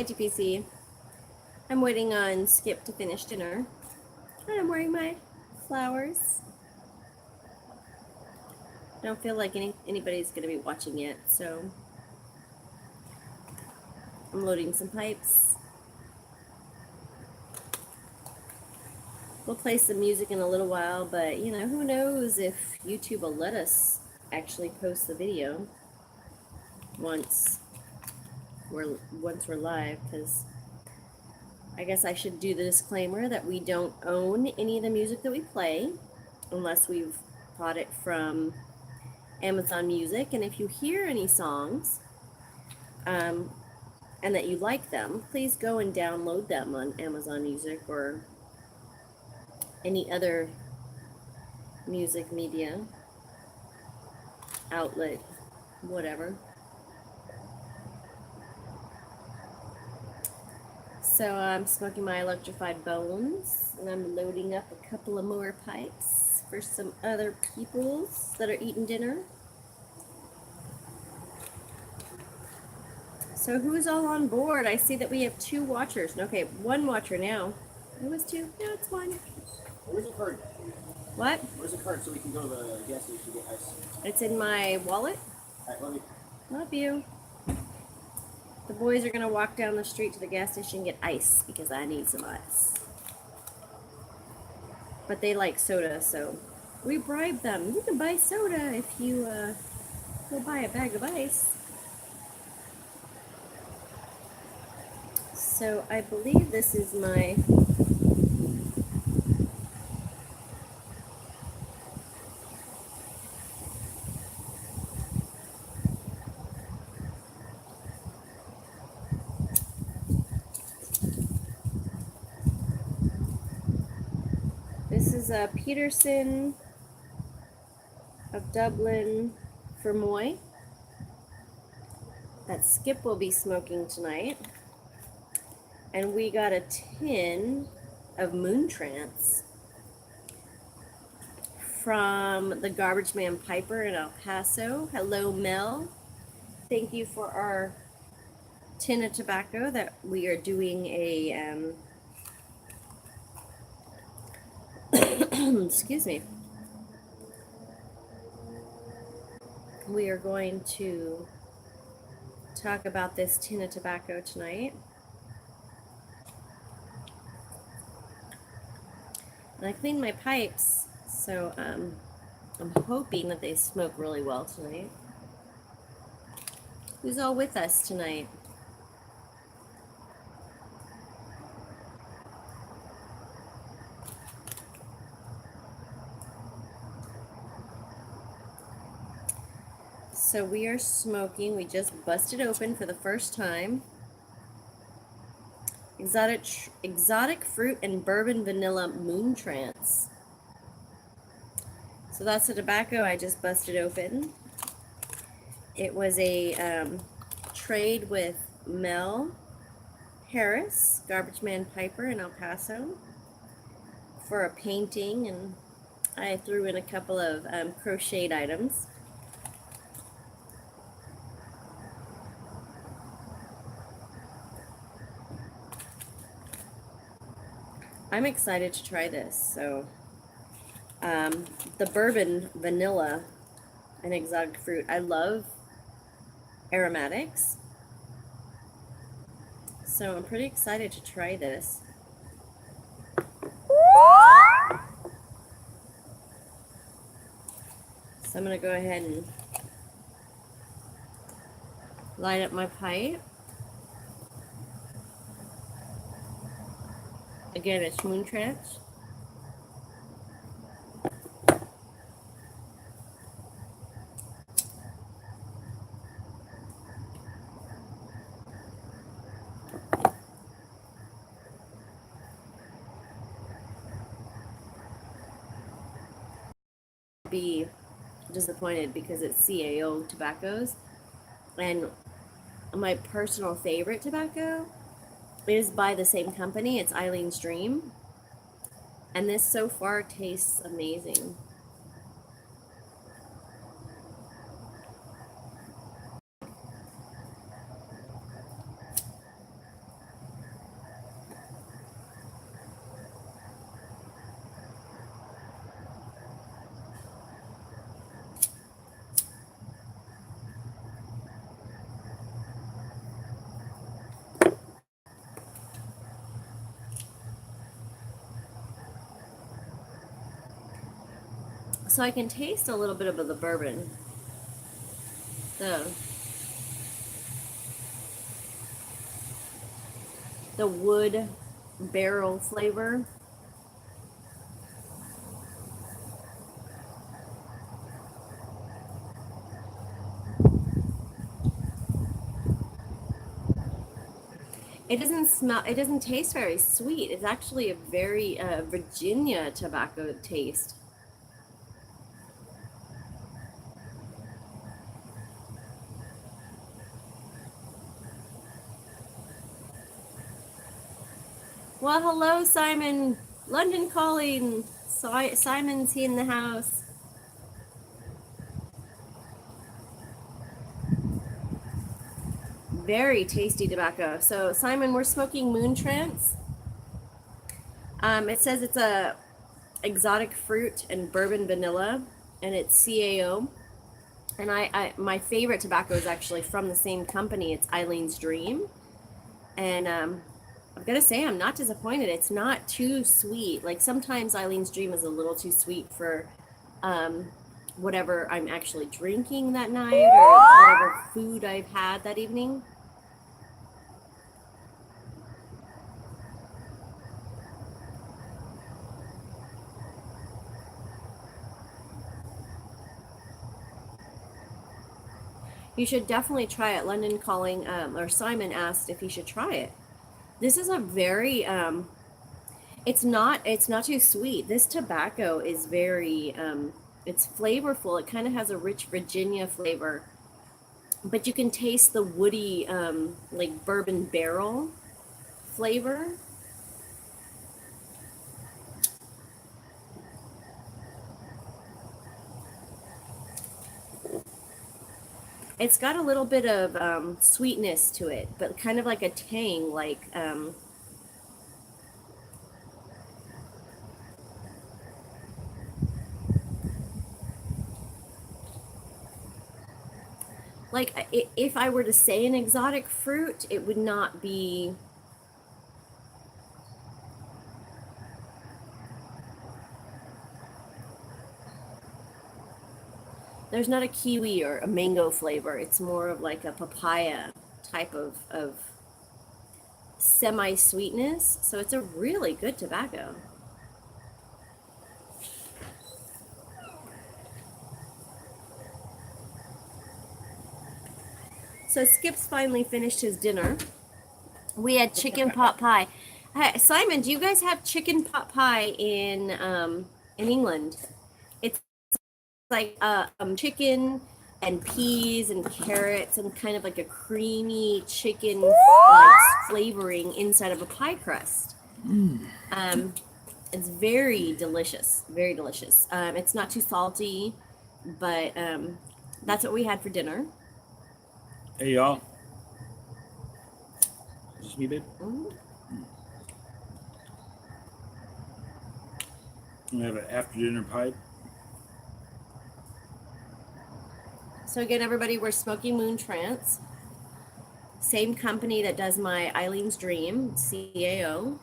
TPC. I'm waiting on Skip to finish dinner. And I'm wearing my flowers. I don't feel like anybody's going to be watching it, so I'm loading some pipes. We'll play some music in a little while, but you know, who knows if YouTube will let us actually post the video once we're live, because I guess I should do the disclaimer that we don't own any of the music that we play unless we've bought it from Amazon Music. And if you hear any songs and that you like them, please go and download them on Amazon Music or any other music media outlet, whatever. So I'm smoking my electrified bones, and I'm loading up a couple of more pipes for some other peoples that are eating dinner. So who's all on board? I see that we have 2 watchers. Okay, 1 watcher now. It was 2. No, it's 1. Where's the card? What? Where's the card so we can go to the gas station and get ice? It's in my wallet. All right, love you. Love you. The boys are going to walk down the street to the gas station and get ice because I need some ice. But they like soda, so we bribe them. You can buy soda if you go buy a bag of ice. So I believe this is my a Peterson of Dublin Fermoy that Skip will be smoking tonight. And we got a tin of Moon Trance from the Garbage Man Piper in El Paso. Hello, Mel. Thank you for our tin of tobacco that we are doing a excuse me. We are going to talk about this tin of tobacco tonight. And I cleaned my pipes, so I'm hoping that they smoke really well tonight. Who's all with us tonight? So we are smoking, we just busted open for the first time, exotic fruit and bourbon vanilla Moon Trance. So that's the tobacco I just busted open. It was a trade with Mel Harris, Garbage Man Piper in El Paso, for a painting, and I threw in a couple of crocheted items. I'm excited to try this. So the bourbon vanilla and exotic fruit. I love aromatics, so I'm pretty excited to try this. So I'm going to go ahead and light up my pipe. Again, it's Moon Trance. Be disappointed because it's CAO tobaccos, and my personal favorite tobacco is by the same company. It's Eileen's Dream, and this so far tastes amazing. So I can taste a little bit of the bourbon. The wood barrel flavor. It doesn't smell, it doesn't taste very sweet. It's actually a very Virginia tobacco taste. Well, hello, Simon. London calling. Simon's in the house. Very tasty tobacco. So, Simon, we're smoking Moon Trance. It says it's a exotic fruit and bourbon vanilla, and it's CAO. And my favorite tobacco is actually from the same company. It's Eileen's Dream, and I'm gonna say I'm not disappointed. It's not too sweet. Like sometimes Eileen's Dream is a little too sweet for whatever I'm actually drinking that night or whatever food I've had that evening. You should definitely try it. London calling, or Simon asked if you should try it. This is a very, it's not too sweet. This tobacco is very, it's flavorful. It kind of has a rich Virginia flavor, but you can taste the woody, like bourbon barrel flavor. It's got a little bit of sweetness to it, but kind of like a tang, like if I were to say an exotic fruit, it would not be. There's not a kiwi or a mango flavor. It's more of like a papaya type of semi-sweetness. So it's a really good tobacco. So Skip's finally finished his dinner. We had chicken pot pie. Hey, Simon, do you guys have chicken pot pie in England? It's like chicken and peas and carrots and kind of like a creamy chicken like flavoring inside of a pie crust. It's very delicious, very delicious. It's not too salty, but that's what we had for dinner. Hey y'all. Is this me, babe? We have an after dinner pipe. So again, everybody, we're smoking Moon Trance. Same company that does my Eileen's Dream, CAO.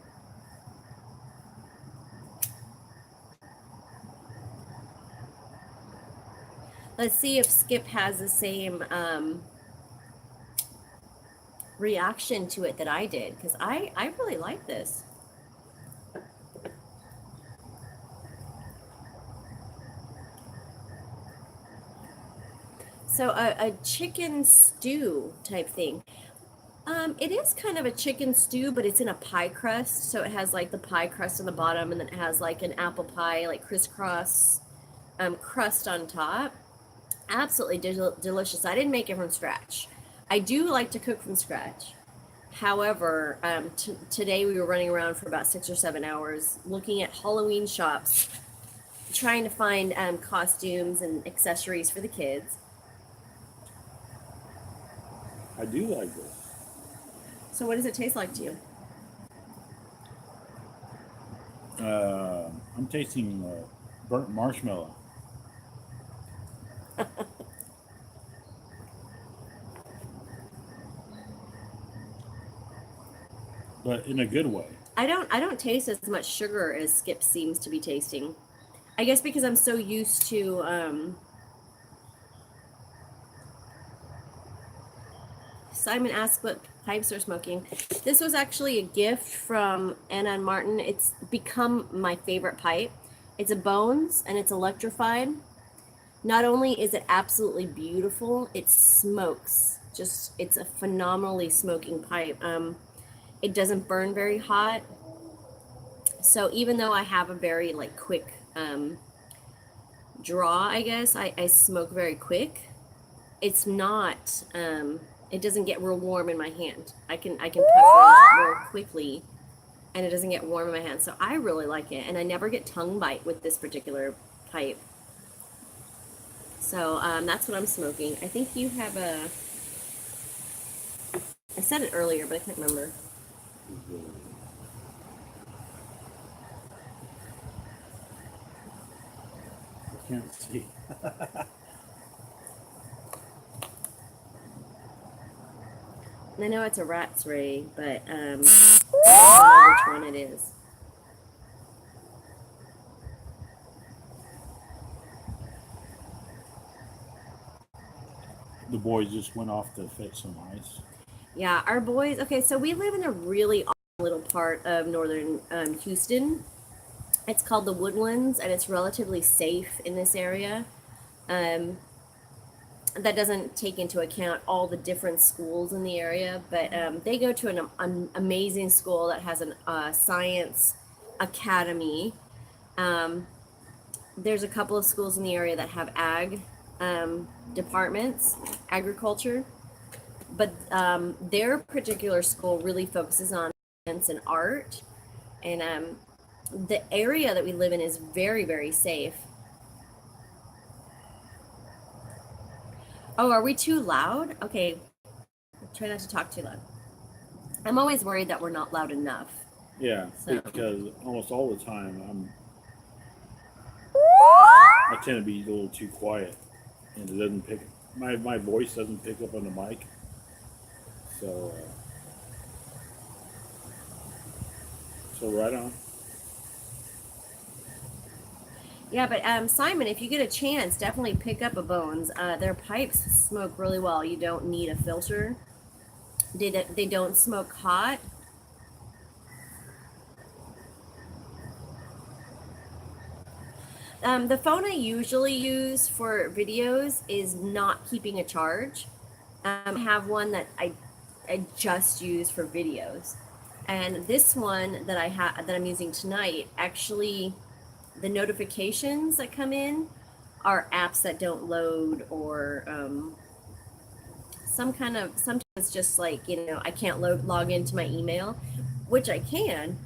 Let's see if Skip has the same reaction to it that I did, because I really like this. So a chicken stew type thing. It is kind of a chicken stew, but it's in a pie crust. So it has like the pie crust on the bottom, and then it has like an apple pie, like crisscross crust on top. Absolutely delicious. I didn't make it from scratch. I do like to cook from scratch. However, today we were running around for about 6 or 7 hours looking at Halloween shops, trying to find costumes and accessories for the kids. I do like this. So what does it taste like to you? I'm tasting burnt marshmallow. But in a good way. I don't taste as much sugar as Skip seems to be tasting. I guess because I'm so used to Simon asked what pipes are smoking. This was actually a gift from Anna and Martin. It's become my favorite pipe. It's a Bones and it's electrified. Not only is it absolutely beautiful, it smokes. Just, it's a phenomenally smoking pipe. It doesn't burn very hot. So even though I have a very like quick draw, I guess, I smoke very quick. It's not, it doesn't get real warm in my hand. I can puff it real quickly and it doesn't get warm in my hand. So I really like it. And I never get tongue bite with this particular pipe. So that's what I'm smoking. I think you have I said it earlier, but I can't remember. I can't see. I know it's a Rat's Ray, but I don't know which one it is. The boys just went off to fetch some ice. Yeah, our boys. Okay, so we live in a really awesome little part of northern Houston. It's called the Woodlands, and it's relatively safe in this area. That doesn't take into account all the different schools in the area, but they go to an amazing school that has a science academy. There's a couple of schools in the area that have ag departments, agriculture, but their particular school really focuses on science and art, and the area that we live in is very, very safe. Oh, are we too loud? Okay, try not to talk too loud. I'm always worried that we're not loud enough. Yeah, So. because almost all the time I tend to be a little too quiet, and it doesn't pick. My voice doesn't pick up on the mic. So right on. Yeah, but Simon, if you get a chance, definitely pick up a Bones. Their pipes smoke really well. You don't need a filter. They don't smoke hot. The phone I usually use for videos is not keeping a charge. I have one that I just use for videos, and this one that I'm using tonight, actually, the notifications that come in are apps that don't load, or sometimes it's just like, I can't log into my email, which I can,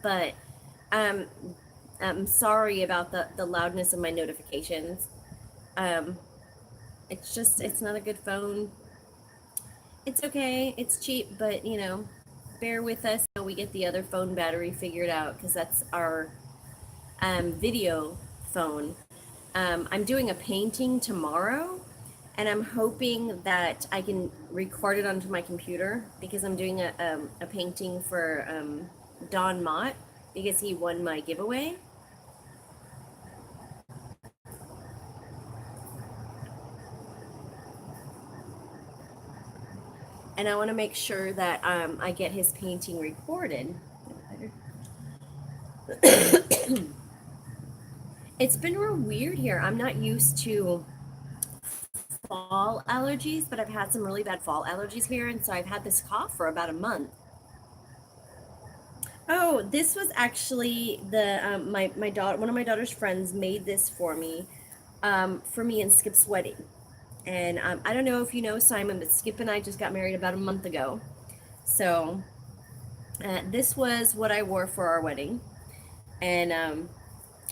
but I'm sorry about the loudness of my notifications. It's not a good phone. It's okay, it's cheap, but bear with us till we get the other phone battery figured out, because that's our video phone. I'm doing a painting tomorrow, and I'm hoping that I can record it onto my computer, because I'm doing a painting for Don Mott, because he won my giveaway. And I want to make sure that I get his painting recorded. It's been real weird here. I'm not used to fall allergies, but I've had some really bad fall allergies here, and so I've had this cough for about a month. Oh, this was actually my daughter. One of my daughter's friends made this for me and Skip's wedding. And I don't know if you know Simon, but Skip and I just got married about a month ago. So this was what I wore for our wedding. And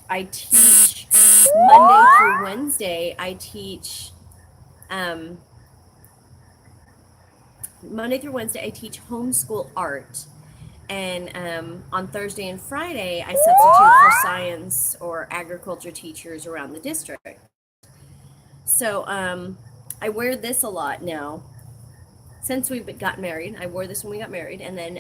I teach Monday through Wednesday. I teach Monday through Wednesday. I teach homeschool art. And on Thursday and Friday, I substitute for science or agriculture teachers around the district. So I wear this a lot now. Since we've got married, I wore this when we got married, and then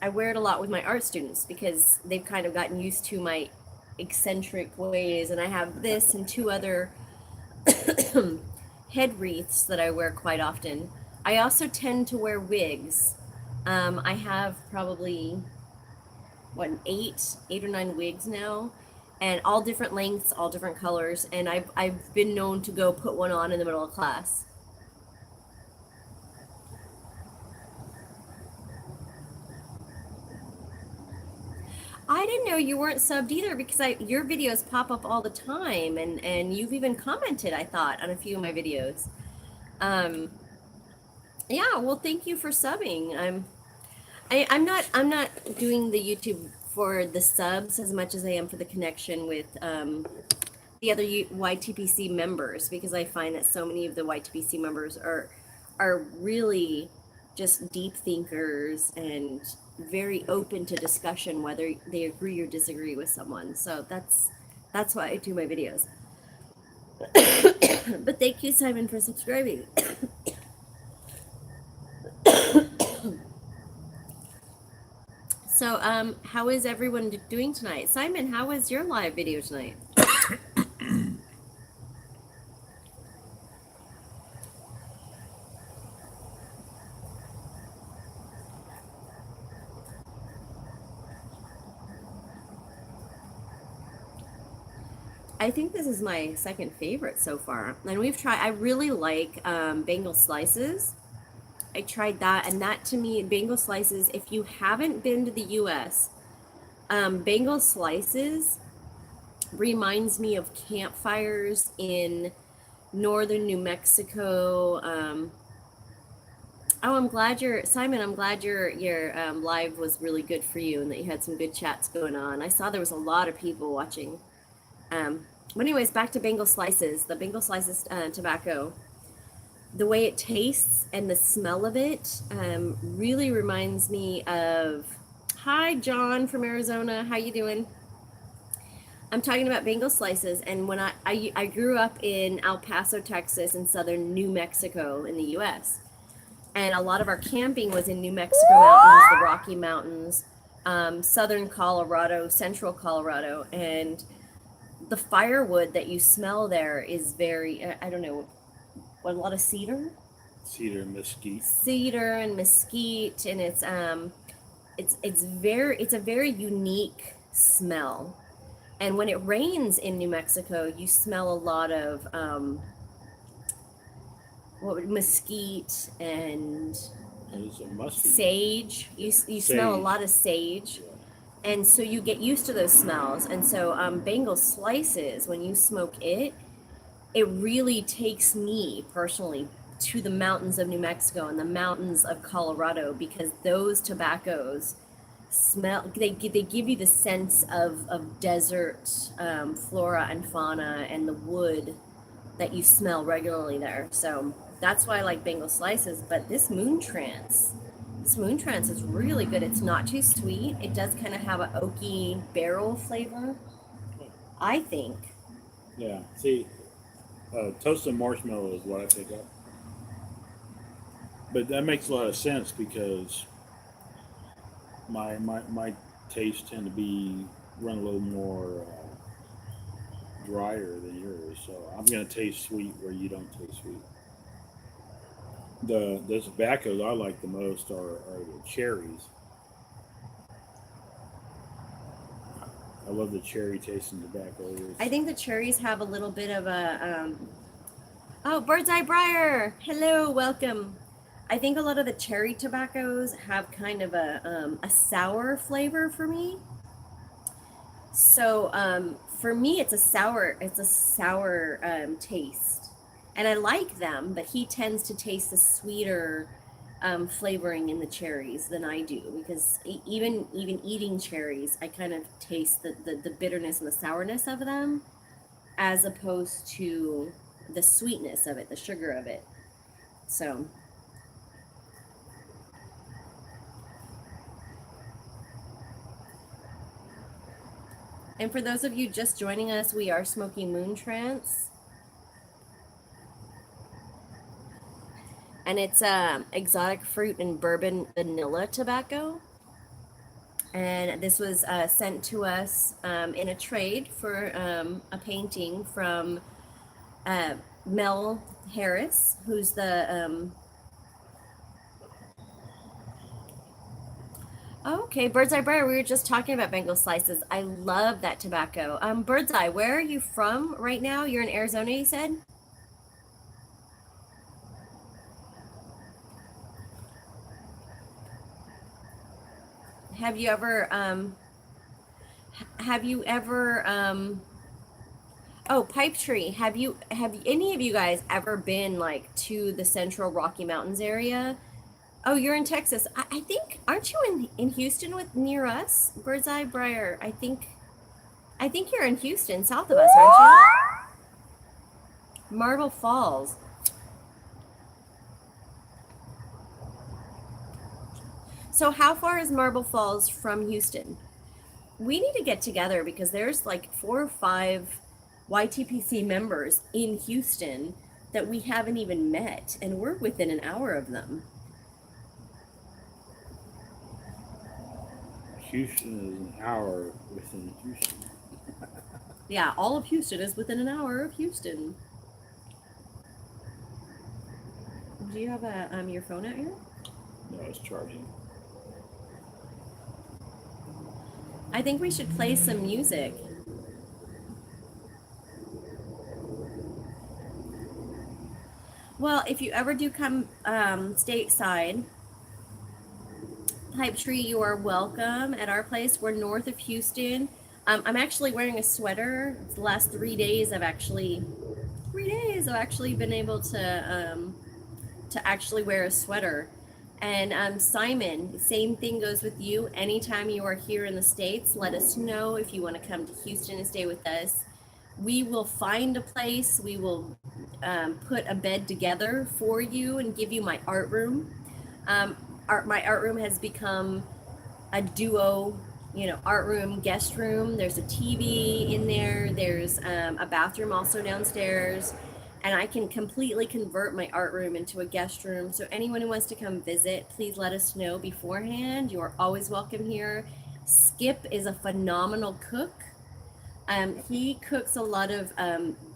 I wear it a lot with my art students because they've kind of gotten used to my eccentric ways, and I have this and two other head wreaths that I wear quite often. I also tend to wear wigs. I have probably what eight or nine wigs now, and all different lengths, all different colors. And I've been known to go put one on in the middle of class. I didn't know you weren't subbed either because your videos pop up all the time, and you've even commented, I thought, on a few of my videos. Yeah, well, thank you for subbing. I'm not doing the YouTube for the subs as much as I am for the connection with the other YTPC members, because I find that so many of the YTPC members are really just deep thinkers and very open to discussion, whether they agree or disagree with someone. So that's why I do my videos. But thank you, Simon, for subscribing. So, how is everyone doing tonight? Simon, how was your live video tonight? I think this is my second favorite so far. And I really like Bengal slices. I tried that, and that to me, Bengal slices, if you haven't been to the US, Bengal slices reminds me of campfires in northern New Mexico. I'm glad Simon, I'm glad your live was really good for you and that you had some good chats going on. I saw there was a lot of people watching. But anyways, back to Bengal slices. The Bengal slices tobacco. The way it tastes and the smell of it really reminds me of. Hi, John from Arizona. How you doing? I'm talking about Bengal slices, and when I grew up in El Paso, Texas, and southern New Mexico in the U.S., and a lot of our camping was in New Mexico mountains, the Rocky Mountains, southern Colorado, central Colorado, and the firewood that you smell there is very, I don't know, what, a lot of cedar? Cedar and mesquite. Cedar and mesquite, and it's a very unique smell. And when it rains in New Mexico, you smell a lot of mesquite and sage. You smell a lot of sage. And so you get used to those smells. And so Bengal slices, when you smoke it, it really takes me personally to the mountains of New Mexico and the mountains of Colorado, because those tobaccos smell, they give you the sense of desert flora and fauna and the wood that you smell regularly there. So that's why I like Bengal slices. But this Moon Trance is really good. It's not too sweet. It does kind of have an oaky barrel flavor, I think. Yeah. See, toasted marshmallow is what I pick up. But that makes a lot of sense because my tastes tend to run a little more drier than yours. So I'm going to taste sweet where you don't taste sweet. The tobaccos I like the most are the cherries. I love the cherry tasting tobacco. I think the cherries have a little bit of a oh, Bird's Eye Briar, hello, welcome. I think a lot of the cherry tobaccos have kind of a sour flavor for me. So for me, it's a sour taste. And I like them, but he tends to taste the sweeter flavoring in the cherries than I do, because even eating cherries, I kind of taste the bitterness and the sourness of them, as opposed to the sweetness of it, the sugar of it. So. And for those of you just joining us, we are smoking Moon Trance. And it's exotic fruit and bourbon vanilla tobacco. And this was sent to us in a trade for a painting from Mel Harris, who's the okay, Bird's Eye Briar. We were just talking about Bengal slices. I love that tobacco. Bird's Eye, where are you from right now? You're in Arizona, you said? Have you ever oh, Pipe Tree, have any of you guys ever been like to the Central Rocky Mountains area? Oh, you're in Texas. I think, aren't you in Houston with near us? Bird's Eye Briar. I think you're in Houston, south of us, aren't you? Marble Falls. So how far is Marble Falls from Houston? We need to get together because there's like 4 or 5 YTPC members in Houston that we haven't even met, and we're within an hour of them. Houston is an hour within Houston. Yeah, all of Houston is within an hour of Houston. Do you have your phone out here? No, it's charging. I think we should play some music. Well, if you ever do come stateside, Pipe Tree, you are welcome at our place. We're north of Houston. I'm actually wearing a sweater. It's the last 3 days I've actually been able to actually wear a sweater. And Simon, same thing goes with you. Anytime you are here in the States, let us know if you want to come to Houston and stay with us. We will find a place. We will put a bed together for you and give you my art room. My art room has become a duo, art room, guest room. There's a TV in there. There's a bathroom also downstairs. And I can completely convert my art room into a guest room. So anyone who wants to come visit, please let us know beforehand. You are always welcome here. Skip is a phenomenal cook. He cooks a lot of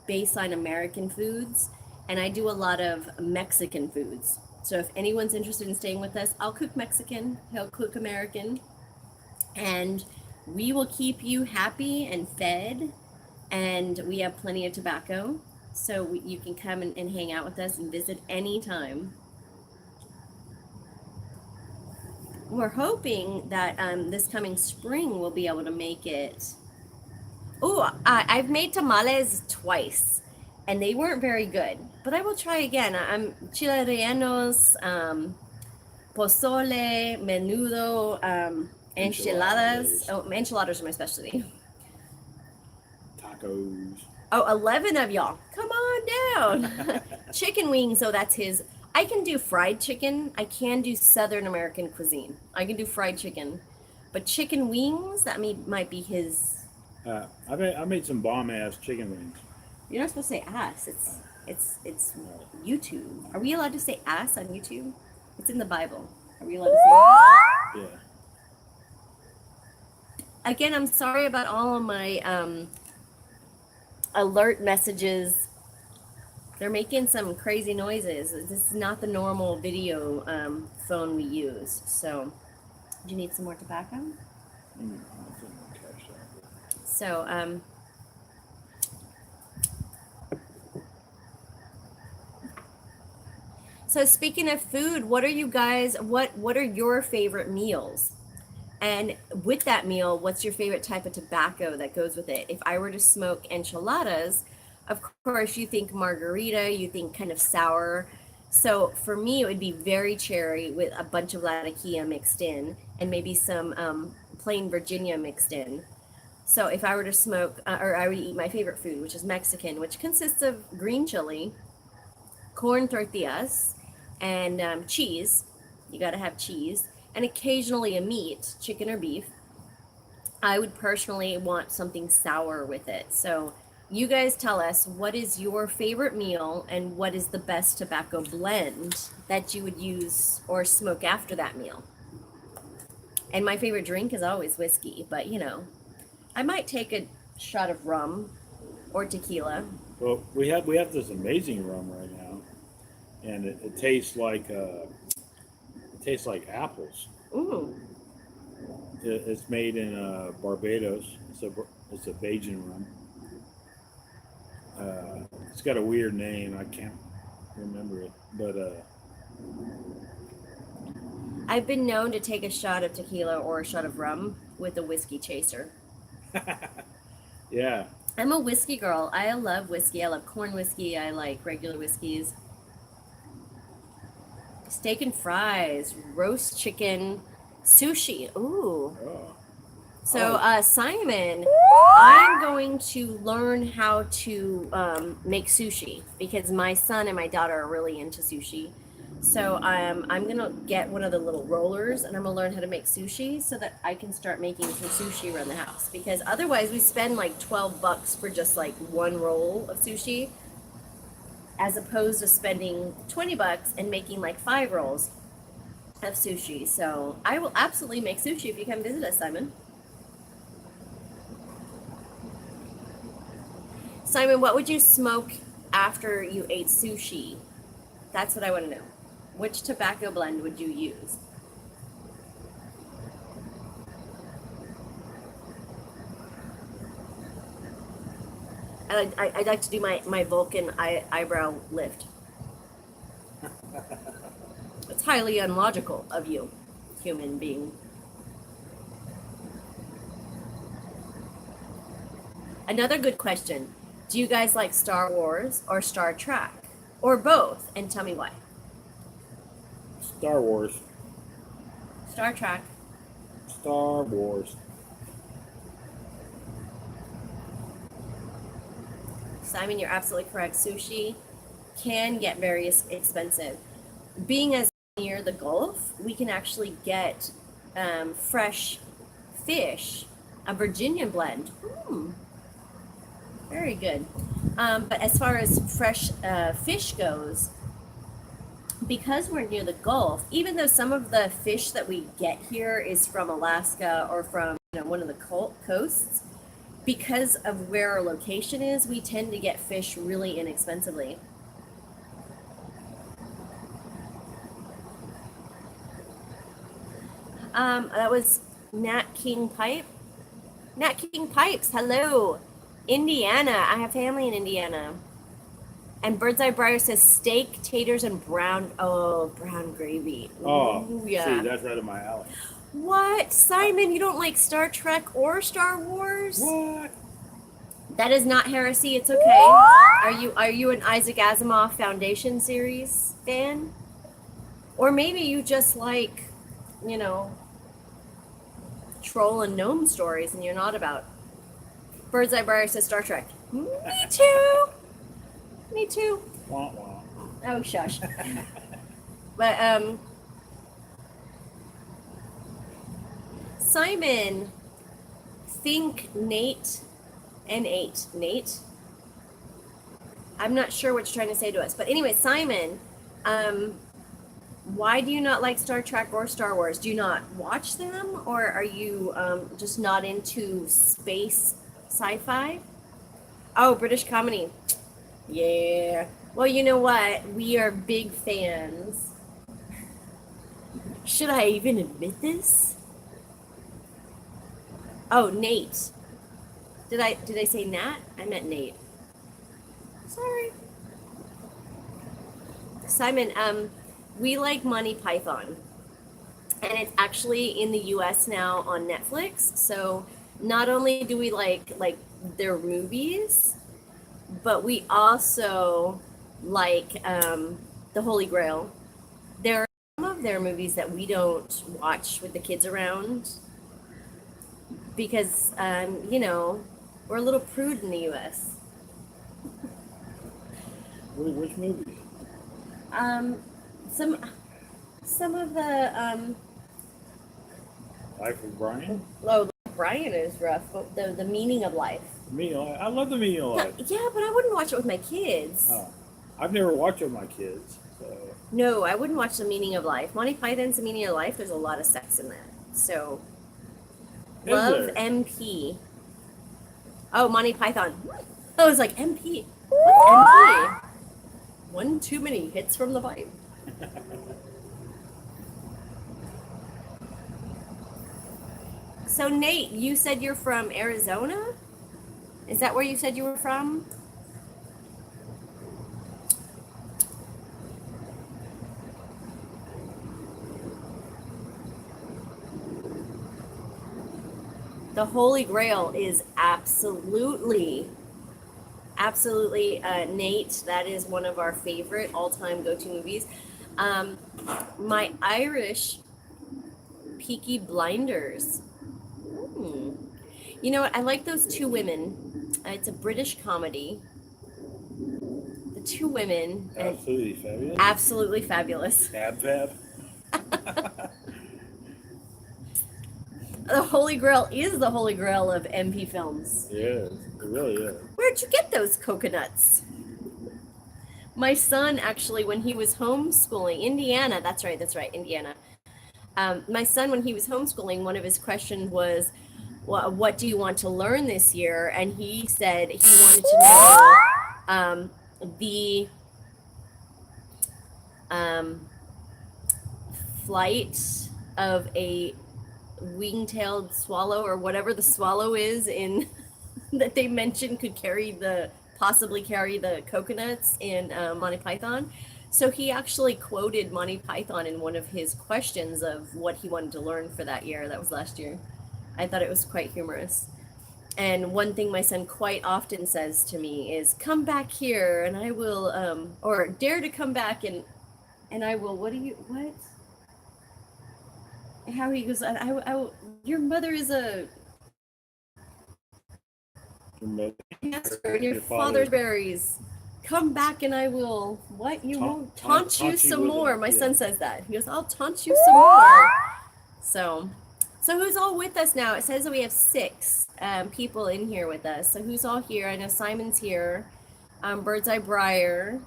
baseline American foods, and I do a lot of Mexican foods. So if anyone's interested in staying with us, I'll cook Mexican, he'll cook American, and we will keep you happy and fed, and we have plenty of tobacco. So you can come and hang out with us and visit anytime. We're hoping that this coming spring we'll be able to make it. Oh, I've made tamales twice, and they weren't very good. But I will try again. I'm chile rellenos, pozole, menudo, enchiladas. Oh, enchiladas are my specialty. Tacos. Oh, 11 of y'all. Come on down. Chicken wings. Oh, that's his. I can do fried chicken. I can do Southern American cuisine. I can do fried chicken. But chicken wings, that might be his. I made some bomb-ass chicken wings. You're not supposed to say ass. It's YouTube. Are we allowed to say ass on YouTube? It's in the Bible. Are we allowed to say ass? Yeah. Again, I'm sorry about all of my alert messages. They're making some crazy noises. This is not the normal video phone we use. So, do you need some more tobacco? So, so speaking of food, what are you guys? What are your favorite meals? And with that meal, what's your favorite type of tobacco that goes with it? If I were to smoke enchiladas, of course, you think margarita, you think kind of sour. So for me, it would be very cherry with a bunch of latakia mixed in and maybe some plain Virginia mixed in. So if I were to smoke, or I would eat my favorite food, which is Mexican, which consists of green chili, corn tortillas, and cheese. You got to have cheese. And occasionally a meat, chicken or beef. I would personally want something sour with it. So you guys tell us, what is your favorite meal and what is the best tobacco blend that you would use or smoke after that meal? And my favorite drink is always whiskey, but you know, I might take a shot of rum or tequila. Well, we have this amazing rum right now, and it tastes like apples. Ooh. It's made in Barbados. It's a Bajan rum. It's got a weird name. I can't remember it, but I've been known to take a shot of tequila or a shot of rum with a whiskey chaser. yeah. I'm a whiskey girl. I love whiskey. I love corn whiskey. I like regular whiskeys. Steak and fries, roast chicken, sushi. Ooh. Oh. So, Simon, I'm going to learn how to make sushi because my son and my daughter are really into sushi. So I'm gonna get one of the little rollers and I'm gonna learn how to make sushi so that I can start making some sushi around the house. Because otherwise we spend like $12 for just like one roll of sushi, as opposed to spending $20 and making like 5 rolls of sushi. So I will absolutely make sushi if you come visit us, Simon. Simon, what would you smoke after you ate sushi? That's what I want to know. Which tobacco blend would you use? I'd like to do my Vulcan eyebrow lift. It's highly unlogical of you, human being. Another good question. Do you guys like Star Wars or Star Trek? Or both? And tell me why. Star Wars. Star Trek. Star Wars. Simon, you're absolutely correct. Sushi can get very expensive. Being as near the Gulf, we can actually get fresh fish, a Virginian blend. Very good. But as far as fresh fish goes, because we're near the Gulf, even though some of the fish that we get here is from Alaska or from one of the coasts, because of where our location is, we tend to get fish really inexpensively. That was Nat King Pipe. Nat King Pipes, hello. Indiana, I have family in Indiana. And Bird's Eye Briar says steak, taters, and brown gravy. Oh, Ooh, yeah. see, that's right up my alley. What? Simon, you don't like Star Trek or Star Wars? What? That is not heresy. It's okay. Are you an Isaac Asimov Foundation series fan? Or maybe you just like, troll and gnome stories and you're not about. Bird's Eye Briar says Star Trek. Me too. Me too. Wah, wah. Oh, shush. But, Simon, think Nate and 8. Nate? I'm not sure what you're trying to say to us. But anyway, Simon, why do you not like Star Trek or Star Wars? Do you not watch them? Or are you just not into space sci-fi? Oh, British comedy. Yeah. Well, you know what? We are big fans. Should I even admit this? Oh, Nate. Did I say Nat? I meant Nate. Sorry. Simon, we like Monty Python. And it's actually in the US now on Netflix. So not only do we like their movies, but we also like the Holy Grail. There are some of their movies that we don't watch with the kids around because, we're a little prude in the U.S. Which movies? Some of the Life of Brian? Brian is rough, but the meaning of life. I love the meaning of life. Yeah, but I wouldn't watch it with my kids. Oh, I've never watched it with my kids. So. No, I wouldn't watch The Meaning of Life. Monty Python's The Meaning of Life, there's a lot of sex in that. So, Is love there? MP. Oh, Monty Python. I was like, MP. What's MP? One too many hits from the pipe. So, Nate, you said you're from Arizona? Is that where you said you were from? The Holy Grail is absolutely, Nate. That is one of our favorite all-time go-to movies. My Irish Peaky Blinders. Hmm. You know what? I like those two women. It's a British comedy. The two women, and Absolutely fabulous. absolutely fabulous. Fab. The Holy Grail is the Holy Grail of MP films. Yes, it really is. Where'd you get those coconuts? My son actually, when he was homeschooling, Indiana, that's right, Indiana. My son, when he was homeschooling, one of his questions was, what do you want to learn this year? And he said he wanted to know the flight of a wing-tailed swallow, or whatever the swallow is in that they mentioned could possibly carry the coconuts in Monty Python. So he actually quoted Monty Python in one of his questions of what he wanted to learn for that year. That was last year. I thought it was quite humorous. And one thing my son quite often says to me is, "Come back here, and I will," or "Dare to come back, and I will." What? How he goes? Your mother is a master, and your father's berries. Come back and I will. What? You won't taunt you some more. My son says that. He goes, "I'll taunt you some more." So who's all with us now? It says that we have 6 people in here with us. So who's all here? I know Simon's here. Birdseye Briar.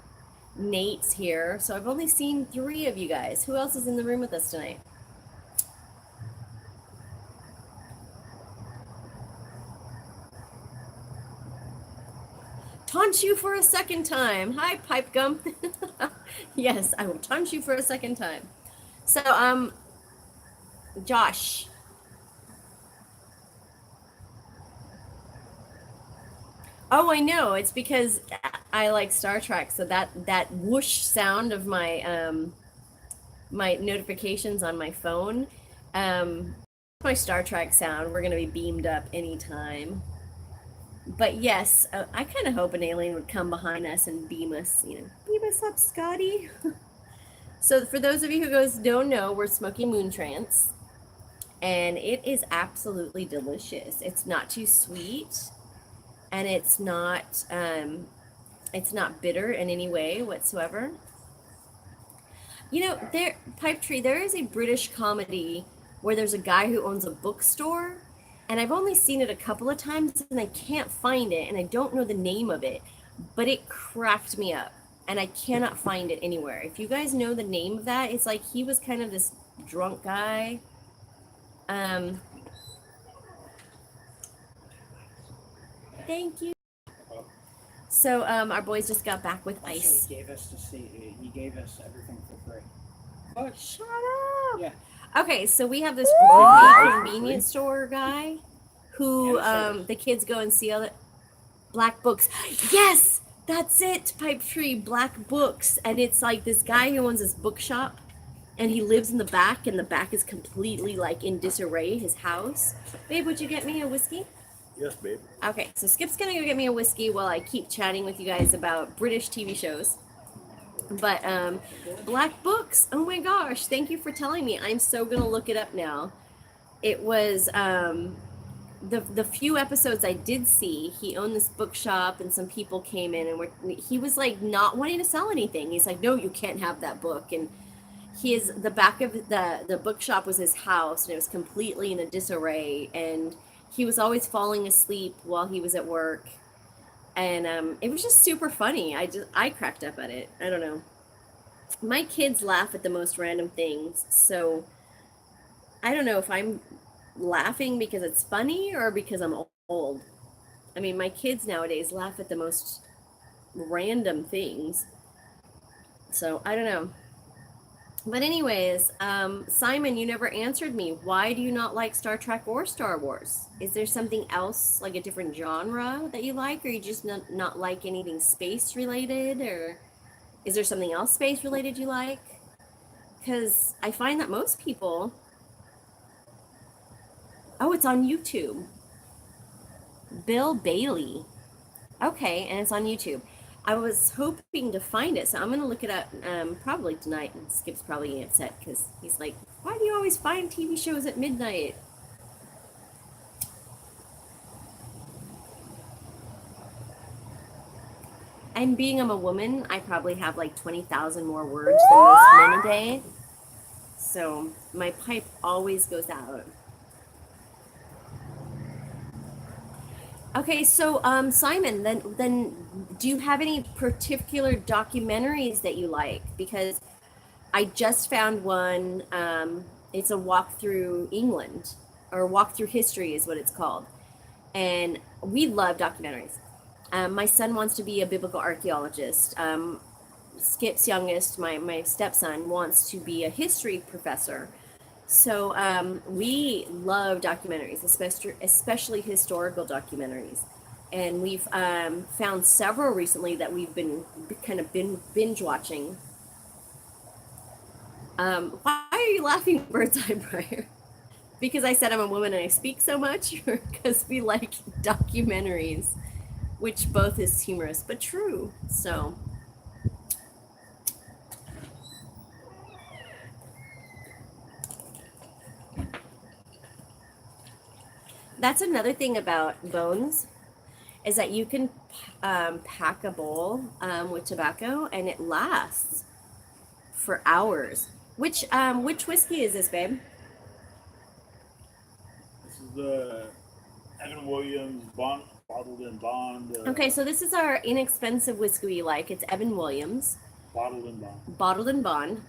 Nate's here. So I've only seen 3 of you guys. Who else is in the room with us tonight? Taunt you for a second time. Hi, Pipe Gum. Yes, I will taunt you for a second time. So, Josh. Oh, I know. It's because I like Star Trek, so that whoosh sound of my my notifications on my phone, my Star Trek sound. We're gonna be beamed up anytime. But yes, I kind of hope an alien would come behind us and beam us, beam us up, Scotty. So for those of you who don't know, we're smoking Moon Trance, and it is absolutely delicious. It's not too sweet, and it's not bitter in any way whatsoever. Pipe Tree, there is a British comedy where there's a guy who owns a bookstore, and I've only seen it a couple of times, and I can't find it, and I don't know the name of it, but it cracked me up, and I cannot find it anywhere. If you guys know the name of that, it's like he was kind of this drunk guy. Thank you. So our boys just got back with ice. He gave us everything for free. Oh, shut up. Yeah. Okay, so we have this really convenience store guy who the kids go and see all the Black Books. Yes, that's it, Pipe Tree, Black Books. And it's like this guy who owns this bookshop, and he lives in the back, and the back is completely like in disarray, his house. Babe, would you get me a whiskey? Yes, babe. Okay, so Skip's gonna go get me a whiskey while I keep chatting with you guys about British TV shows. But Black Books, oh my gosh, thank you for telling me. I'm so gonna look it up now. It was the few episodes I did see, he owned this bookshop, and some people came in, and he was like not wanting to sell anything. He's like, "No, you can't have that book." And the back of the bookshop was his house, and it was completely in a disarray, and he was always falling asleep while he was at work. And it was just super funny. I cracked up at it. I don't know. My kids laugh at the most random things. So I don't know if I'm laughing because it's funny or because I'm old. I mean, my kids nowadays laugh at the most random things. So I don't know. But anyways, Simon, you never answered me. Why do you not like Star Trek or Star Wars? Is there something else, like a different genre that you like, or you just not like anything space related, or is there something else space related you like? Because I find that most people. Oh, it's on YouTube. Bill Bailey. Okay, and it's on YouTube. I was hoping to find it, so I'm gonna look it up probably tonight. And Skip's probably getting upset because he's like, "Why do you always find TV shows at midnight?" And being I'm a woman, I probably have like 20,000 more words than most men a day. So my pipe always goes out. Okay, so Simon, then do you have any particular documentaries that you like? Because I just found one. It's a walk through England, or walk through history is what it's called, and we love documentaries. My son wants to be a biblical archaeologist. Skip's youngest, my stepson, wants to be a history professor. So we love documentaries, especially historical documentaries, and we've found several recently that we've been kind of binge watching. Why are you laughing, Bird's Eye Briar? Because I said I'm a woman and I speak so much, or because we like documentaries, which both is humorous but true. So. That's another thing about Bones, is that you can pack a bowl with tobacco and it lasts for hours. Which whiskey is this, babe? This is the Evan Williams bottled in bond. Okay, so this is our inexpensive whiskey we like. It's Evan Williams. Bottled in bond. Bottled in bond.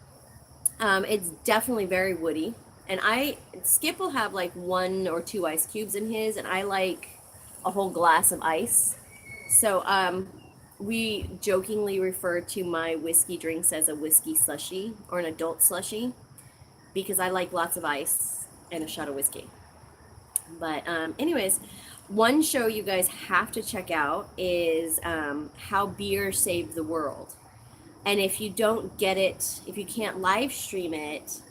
It's definitely very woody. And Skip will have like 1 or 2 ice cubes in his, and I like a whole glass of ice. So we jokingly refer to my whiskey drinks as a whiskey slushy or an adult slushy, because I like lots of ice and a shot of whiskey. But anyways, one show you guys have to check out is How Beer Saved the World. And if you don't get it, if you can't live stream it,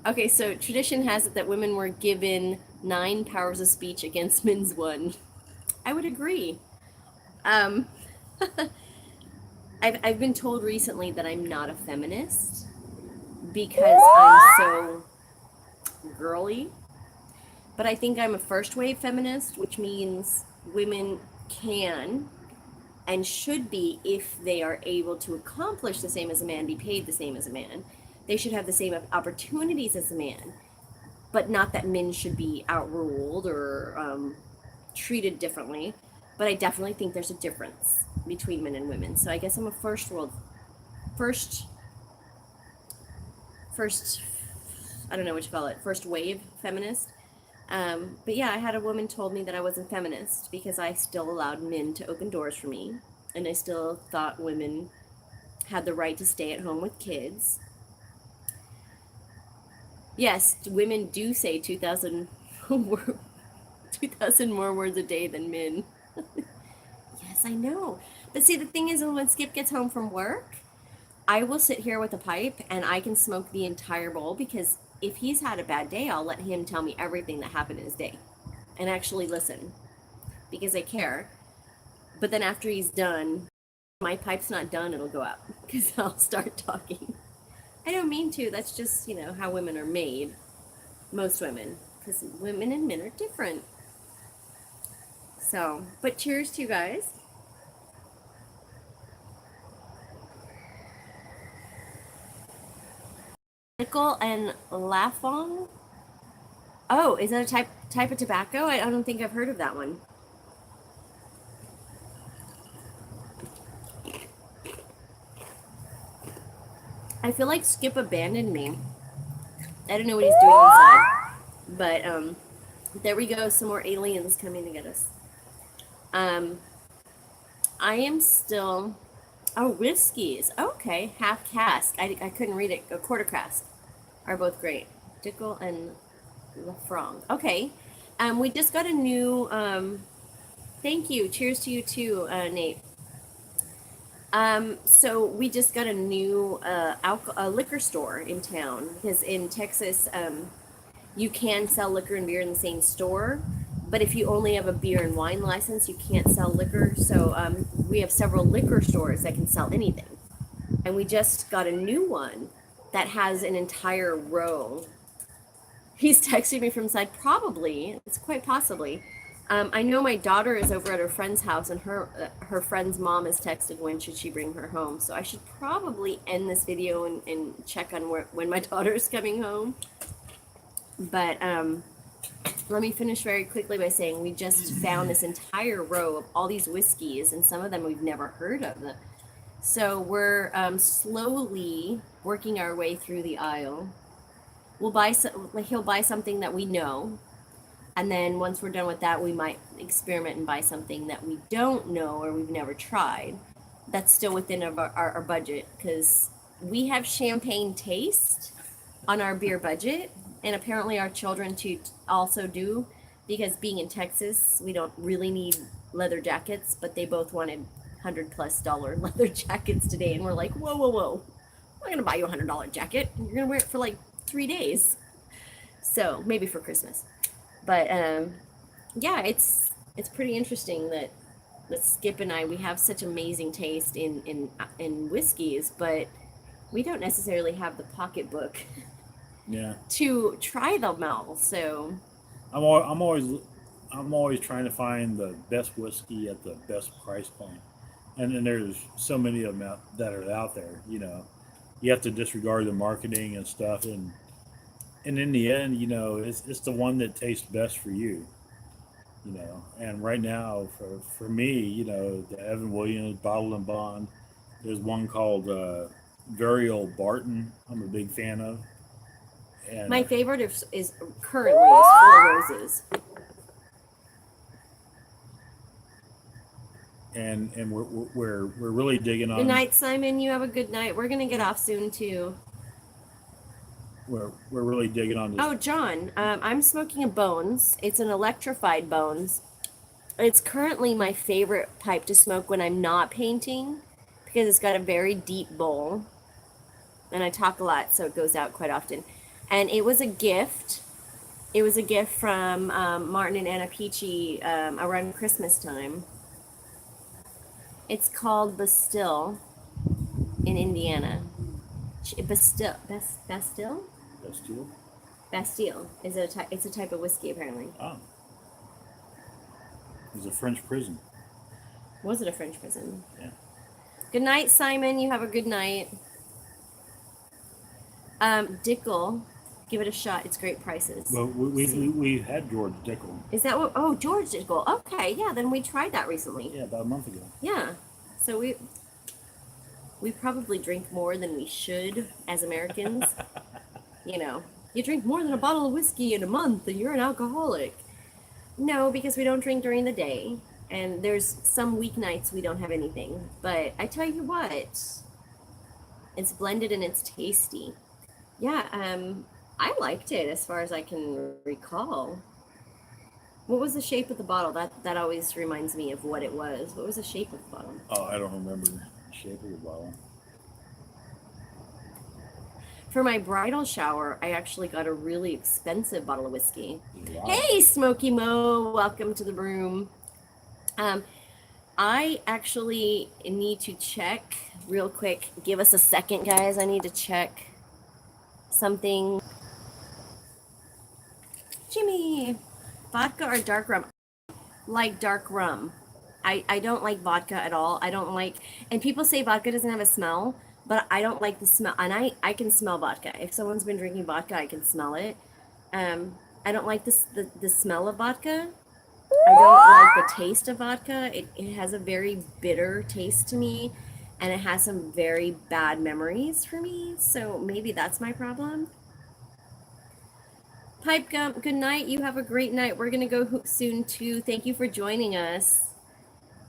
okay, so tradition has it that women were given 9 powers of speech against men's 1. I would agree. I've been told recently that I'm not a feminist because I'm so girly. But I think I'm a first wave feminist, which means women can and should be, if they are able to accomplish the same as a man, be paid the same as a man. They should have the same opportunities as a man, but not that men should be outruled or treated differently. But I definitely think there's a difference between men and women. So I guess I'm a first, I don't know what you call it, first wave feminist. But yeah, I had a woman told me that I wasn't feminist because I still allowed men to open doors for me, and I still thought women had the right to stay at home with kids. Yes, women do say 2,000 more words a day than men. Yes, I know. But see, the thing is, when Skip gets home from work, I will sit here with a pipe and I can smoke the entire bowl, because if he's had a bad day, I'll let him tell me everything that happened in his day and actually listen, because I care. But then after he's done, my pipe's not done, it'll go out because I'll start talking. I don't mean to. That's just, how women are made. Most women. Because women and men are different. So, but cheers to you guys. Nickel and Lafong? Oh, is that a type of tobacco? I don't think I've heard of that one. I feel like Skip abandoned me I don't know what he's doing inside. But there we go. Some more aliens coming to get us. I am still. Oh, whiskeys. Okay, half cask. I couldn't read it. A quarter cask are both great. Dickel and Lafranc. Okay. We just got a new. Thank you. Cheers to you too, Nate. So we just got a new liquor store in town because in Texas, you can sell liquor and beer in the same store, but if you only have a beer and wine license, you can't sell liquor. So we have several liquor stores that can sell anything, and we just got a new one that has an entire row. He's texting me from inside. Probably, it's quite possibly. I know my daughter is over at her friend's house, and her friend's mom has texted when should she bring her home. So I should probably end this video and check on when my daughter's coming home. But let me finish very quickly by saying we just found this entire row of all these whiskeys, and some of them we've never heard of. So we're slowly working our way through the aisle. He'll buy something that we know. And then once we're done with that, we might experiment and buy something that we don't know or we've never tried. That's still within our budget because we have champagne taste on our beer budget. And apparently our children also do, because being in Texas, we don't really need leather jackets, but they both wanted $100+ leather jackets today. And we're like, whoa, whoa, whoa. I'm not going to buy you a $100 jacket. You're going to wear it for like 3 days. So maybe for Christmas. But yeah, it's pretty interesting that Skip and I, we have such amazing taste in whiskeys, but we don't necessarily have the pocketbook to try them all. So I'm always trying to find the best whiskey at the best price point, and there's so many of them that are out there. You know, you have to disregard the marketing and stuff, and in the end, you know, it's the one that tastes best for you, you know. And right now, for me, you know, the Evan Williams Bottle and Bond, there's one called Very Old Barton. I'm a big fan of. And my favorite is currently Four Roses. And we're really digging on. Good night, Simon. You have a good night. We're gonna get off soon too. We're really digging on this. Oh, John, I'm smoking a Bones. It's an electrified Bones. It's currently my favorite pipe to smoke when I'm not painting because it's got a very deep bowl. And I talk a lot, so it goes out quite often. And it was a gift. It was a gift from Martin and Anna Peachy around Christmas time. It's called Bastille in Indiana. Bastille? Bastille is it's a type of whiskey apparently. Oh. It was a French prison. Was it a French prison? Yeah. Good night, Simon. You have a good night. Dickel, give it a shot. It's great prices. Well, we had George Dickel. Is that what? Oh, George Dickel. Okay, yeah. Then we tried that recently. Yeah, about a month ago. Yeah. So we probably drink more than we should as Americans. You know, you drink more than a bottle of whiskey in a month and you're an alcoholic. No, because we don't drink during the day. And there's some weeknights we don't have anything. But I tell you what, it's blended and it's tasty. Yeah, I liked it as far as I can recall. What was the shape of the bottle? That always reminds me of what it was. What was the shape of the bottle? Oh, I don't remember the shape of the bottle. For my bridal shower, I actually got a really expensive bottle of whiskey. Wow. Hey, Smokey Mo, welcome to the room. I actually need to check real quick. Give us a second, guys. I need to check something. Jimmy, vodka or dark rum? Like dark rum. I don't like vodka at all. I don't like, and people say vodka doesn't have a smell, but I don't like the smell, and I can smell vodka. If someone's been drinking vodka, I can smell it. I don't like the smell of vodka. I don't like the taste of vodka. It has a very bitter taste to me, and it has some very bad memories for me. So maybe that's my problem. Pipe Gump, good night. You have a great night. We're gonna go soon too. Thank you for joining us.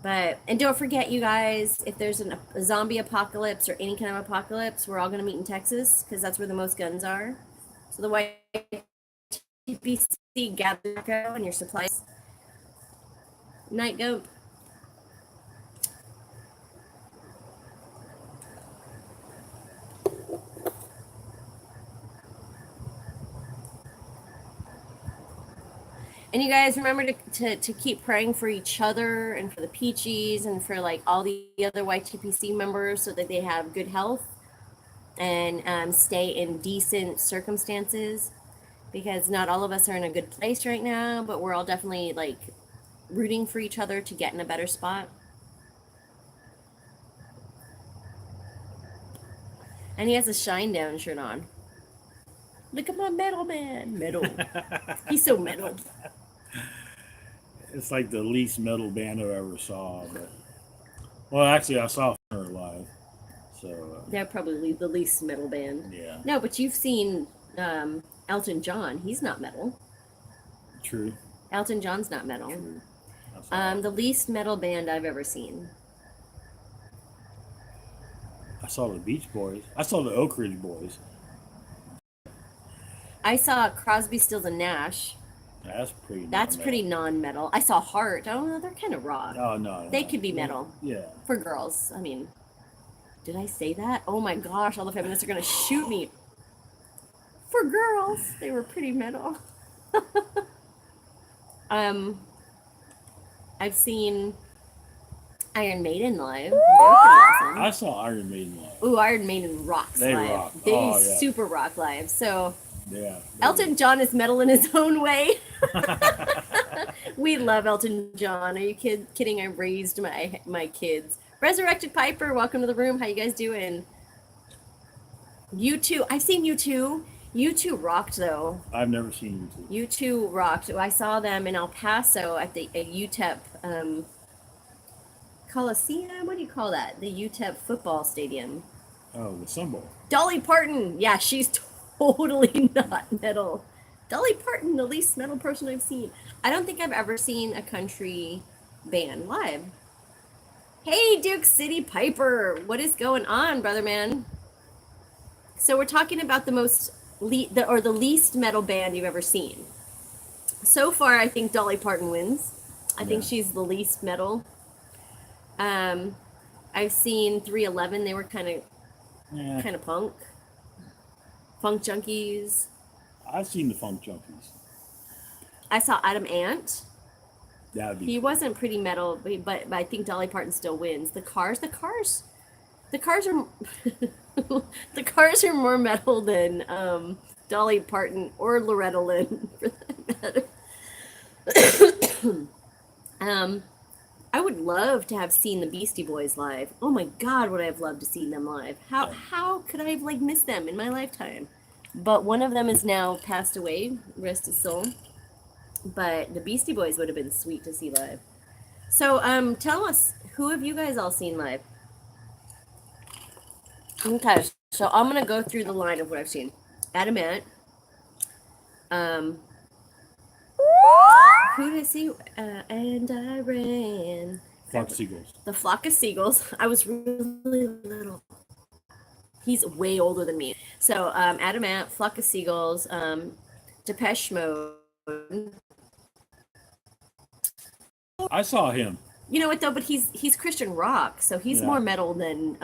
And don't forget, you guys, if there's a zombie apocalypse or any kind of apocalypse, we're all gonna meet in Texas because that's where the most guns are. So the white TPC gather and your supplies. Night Gump. And you guys remember to keep praying for each other and for the Peachies and for like all the other YTPC members so that they have good health and stay in decent circumstances, because not all of us are in a good place right now, but we're all definitely like rooting for each other to get in a better spot. And he has a Shinedown shirt on. Look at my metal man. Metal. He's so metal. It's like the least metal band I ever saw. But well, actually, I saw her live. So They're probably the least metal band. yeah, No, but you've seen Elton John. He's not metal. true. Elton John's not metal. True. I saw, The least metal band I've ever seen. I saw the Beach Boys. I saw the Oak Ridge Boys. I saw Crosby, Stills and Nash. That's pretty. That's non-metal. pretty non-metal. I saw Heart. Oh, no, they're kind of rock. Oh no, They no. could be metal Yeah. for girls. I mean, did I say that? Oh my gosh, all the feminists are gonna shoot me. For girls, they were pretty metal. I've seen Iron Maiden live. They're pretty awesome. I saw Iron Maiden live. Ooh, Iron Maiden rocks They live. rock. They Oh, yeah. super rock live. So Yeah. Elton John is metal in his own way. We love Elton John. Are you kidding? I raised my kids. Resurrected Piper, welcome to the room. How you guys doing? U2. I've seen U2. U2 rocked though. I've never seen you two. U2 rocked. I saw them in El Paso at the UTEP Coliseum. What do you call that? The UTEP football stadium. Oh, the symbol. Dolly Parton. Yeah, she's totally not metal. Dolly Parton, the least metal person I've seen. I don't think I've ever seen a country band live. Hey, Duke City Piper. What is going on, brother man? So we're talking about the least metal band you've ever seen. So far, I think Dolly Parton wins. I think Yeah. she's the least metal. I've seen 311. They were kind Yeah. of punk. Funk Junkies. I've seen the Funk Junkies. I saw Adam Ant. That'd be. He wasn't pretty metal, but I think Dolly Parton still wins. The Cars are the Cars are more metal than Dolly Parton or Loretta Lynn for that matter. I would love to have seen the Beastie Boys live. Oh my God, would I have loved to see them live? How could I have like missed them in my lifetime? But one of them is now passed away, rest his soul. But the Beastie Boys would have been sweet to see live. So tell us, who have you guys all seen live? Okay, so I'm gonna go through the line of what I've seen. Adam Ant. Who did I see? And I ran. Flock of Seagulls. The Flock of Seagulls. I was really little. He's way older than me. So Adam Ant, Flock of Seagulls, Depeche Mode. I saw him. You know what though? But he's Christian rock, so he's Yeah. more metal than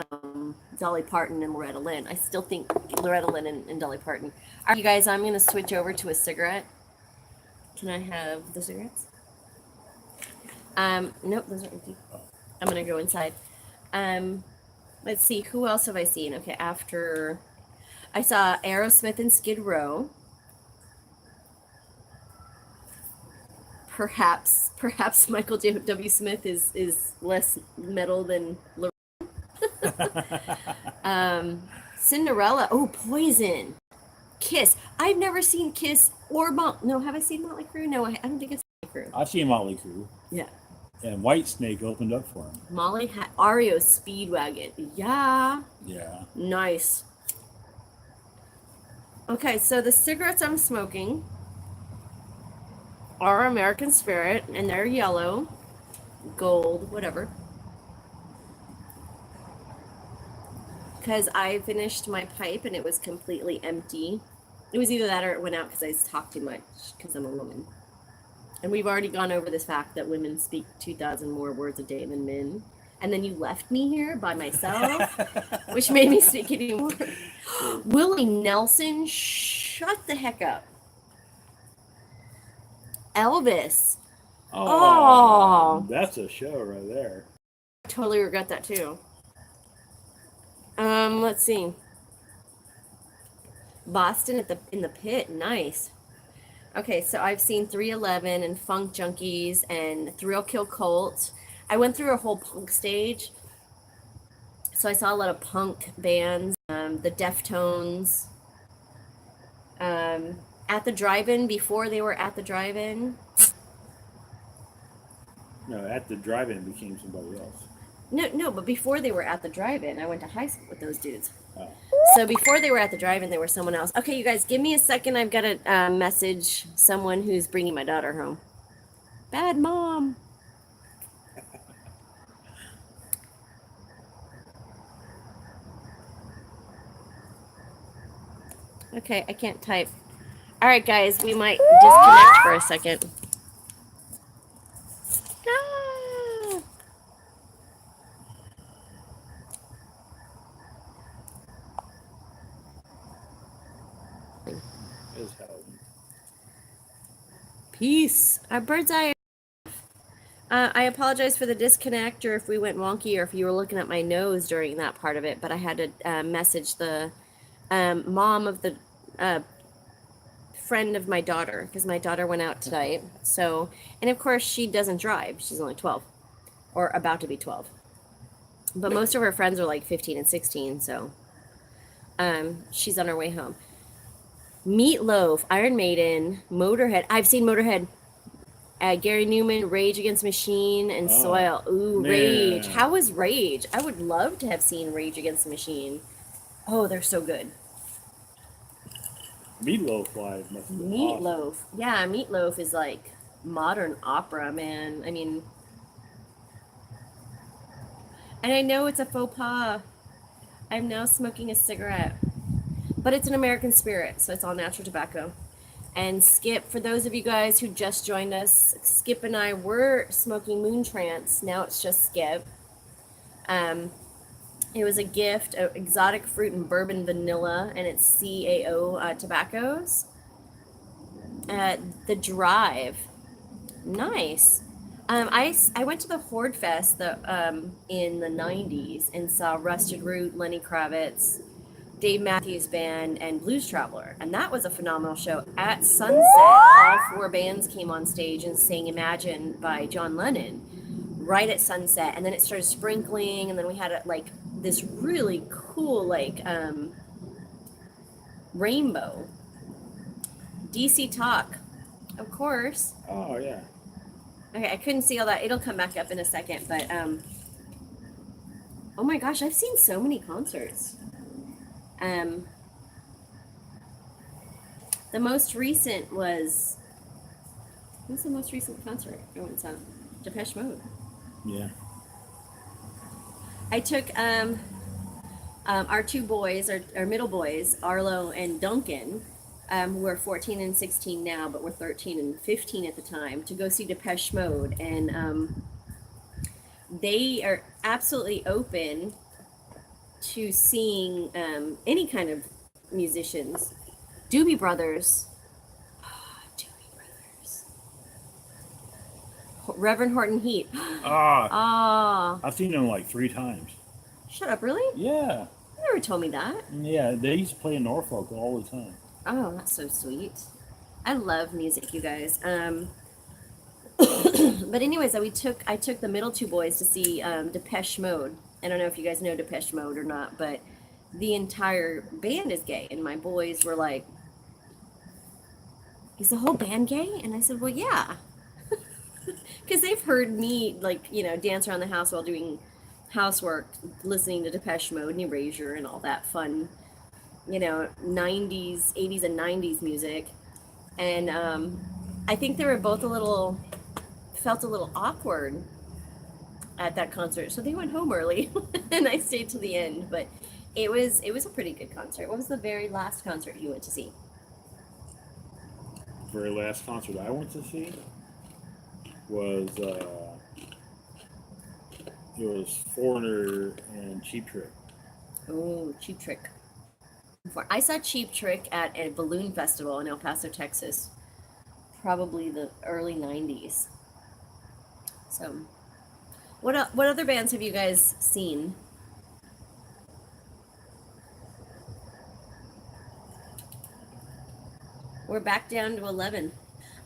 Dolly Parton and Loretta Lynn. I still think Loretta Lynn and Dolly Parton. All right, you guys, I'm gonna switch over to a cigarette. Can I have the cigarettes? Nope, those are empty. I'm gonna go inside. Let's see, who else have I seen? Okay, after I saw Aerosmith and Skid Row. Perhaps Michael W. Smith is less metal than Cinderella. Oh, Poison. Kiss. I've never seen Kiss or no, have I seen Motley Crue? No, I don't think it's Motley Crue. I've seen Motley Crue. Yeah. And White Snake opened up for him. Molly had REO Speedwagon. Yeah. Yeah. Nice. Okay, so the cigarettes I'm smoking are American Spirit, and they're yellow, gold, whatever. Because I finished my pipe and it was completely empty. It was either that or it went out because I talked too much because I'm a woman. And we've already gone over this fact that women speak 2,000 more words a day than men. And then you left me here by myself, which made me speak anymore. Willie Nelson, shut the heck up. Elvis. Oh. That's a show right there. I totally regret that too. Let's see. Boston in the Pit, nice. Okay, so I've seen 311 and Funk Junkies and Thrill Kill Cult. I went through a whole punk stage. So I saw a lot of punk bands, the Deftones. At the drive-in, before they were at the drive-in. No, at the drive-in became somebody else. No, but before they were at the drive-in, I went to high school with those dudes. Oh. So before they were at the drive-in, they were someone else. Okay, you guys, give me a second. I've got to message someone who's bringing my daughter home. Bad mom. Okay, I can't type. All right, guys, we might disconnect for a second. Ah. Is how. Peace. Bird's eye. I apologize for the disconnect, or if we went wonky, or if you were looking at my nose during that part of it. But I had to message the mom of the friend of my daughter, because my daughter went out tonight. So, and of course, she doesn't drive. She's only 12, or about to be 12. But most of her friends are like 15 and 16. So, she's on her way home. Meatloaf, Iron Maiden, Motorhead. I've seen Motorhead. Gary Newman, Rage Against the Machine, and Soil. Ooh, man. Rage. How was Rage? I would love to have seen Rage Against the Machine. Oh, they're so good. Meatloaf live must have been Meatloaf. awesome. Yeah, Meatloaf is like modern opera, man. I mean, and I know it's a faux pas. I'm now smoking a cigarette, but it's an American Spirit, so it's all natural tobacco. And Skip, for those of you guys who just joined us, Skip and I were smoking Moon Trance. Now it's just Skip. It was a gift, exotic fruit and bourbon vanilla, and it's CAO tobaccos. The Drive, nice. I went to the Horde Fest in the 90s and saw Rusted Root, Lenny Kravitz, Dave Matthews Band, and Blues Traveler. And that was a phenomenal show. At sunset, all four bands came on stage and sang Imagine by John Lennon right at sunset. And then it started sprinkling, and then we had this really cool rainbow. DC Talk, of course. Oh yeah. Okay, I couldn't see all that. It'll come back up in a second, but oh my gosh, I've seen so many concerts. The most recent was, what's the most recent concert I went to? Depeche Mode. Yeah. I took our two boys, our middle boys, Arlo and Duncan, who are 14 and 16 now, but were 13 and 15 at the time, to go see Depeche Mode. And they are absolutely open to seeing any kind of musicians. Doobie Brothers. Doobie Brothers. Reverend Horton Heat. I've seen them like 3 times. Shut up, really? Yeah. You never told me that. Yeah, they used to play in Norfolk all the time. Oh, that's so sweet. I love music, you guys. But anyways, I took the middle two boys to see Depeche Mode. I don't know if you guys know Depeche Mode or not, but the entire band is gay. And my boys were like, is the whole band gay? And I said, well, yeah. Because they've heard me, dance around the house while doing housework, listening to Depeche Mode and Erasure and all that fun, 90s, 80s and 90s music. And I think they were both felt a little awkward at that concert, so they went home early, and I stayed to the end. But it was a pretty good concert. What was the very last concert you went to see? Very last concert I went to see was it was Foreigner and Cheap Trick. Oh, Cheap Trick. I saw Cheap Trick at a balloon festival in El Paso, Texas, probably the early 90s. So, what other bands have you guys seen? We're back down to 11.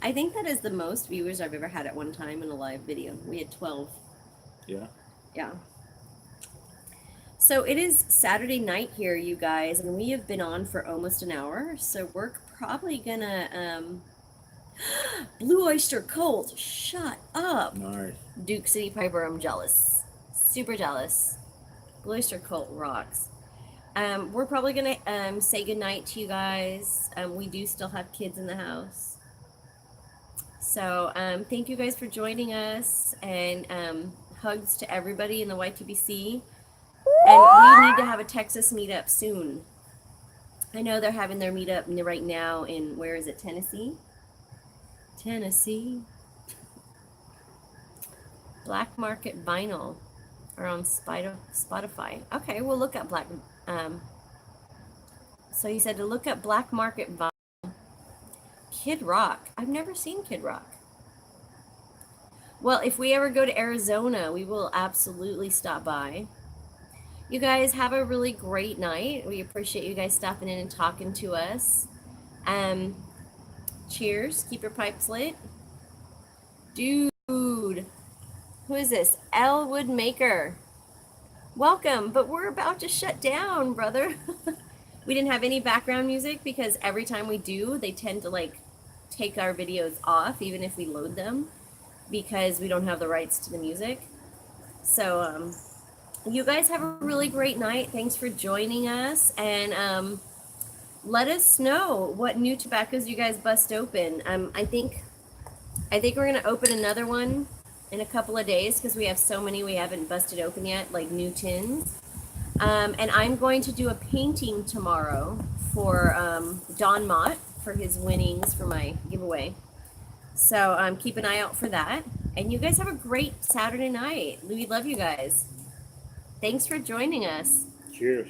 I think that is the most viewers I've ever had at one time in a live video. We had 12. Yeah. Yeah. So it is Saturday night here, you guys, and we have been on for almost an hour. So we're probably gonna Blue Oyster Cult, shut up. Nice. Duke City Piper, I'm jealous. Super jealous. Blue Oyster Cult rocks. We're probably gonna say goodnight to you guys. We do still have kids in the house. So thank you guys for joining us, and hugs to everybody in the YTBC. And we need to have a Texas meetup soon. I know they're having their meetup right now in, where is it, Tennessee? Tennessee. Black Market Vinyl are on Spotify. Okay, we'll look at Black. So you said to look up Black Market Vinyl. Kid Rock. I've never seen Kid Rock. Well, if we ever go to Arizona, we will absolutely stop by. You guys have a really great night. We appreciate you guys stopping in and talking to us. Cheers. Keep your pipes lit. Dude, who is this? Elwood Maker. Welcome, but we're about to shut down, brother. We didn't have any background music because every time we do, they tend to like take our videos off, even if we load them, because we don't have the rights to the music. So, you guys have a really great night. Thanks for joining us, and let us know what new tobaccos you guys bust open. I think we're gonna open another one in a couple of days because we have so many we haven't busted open yet, like new tins. And I'm going to do a painting tomorrow for Don Mott for his winnings for my giveaway. So keep an eye out for that. And you guys have a great Saturday night. We love you guys. Thanks for joining us. Cheers.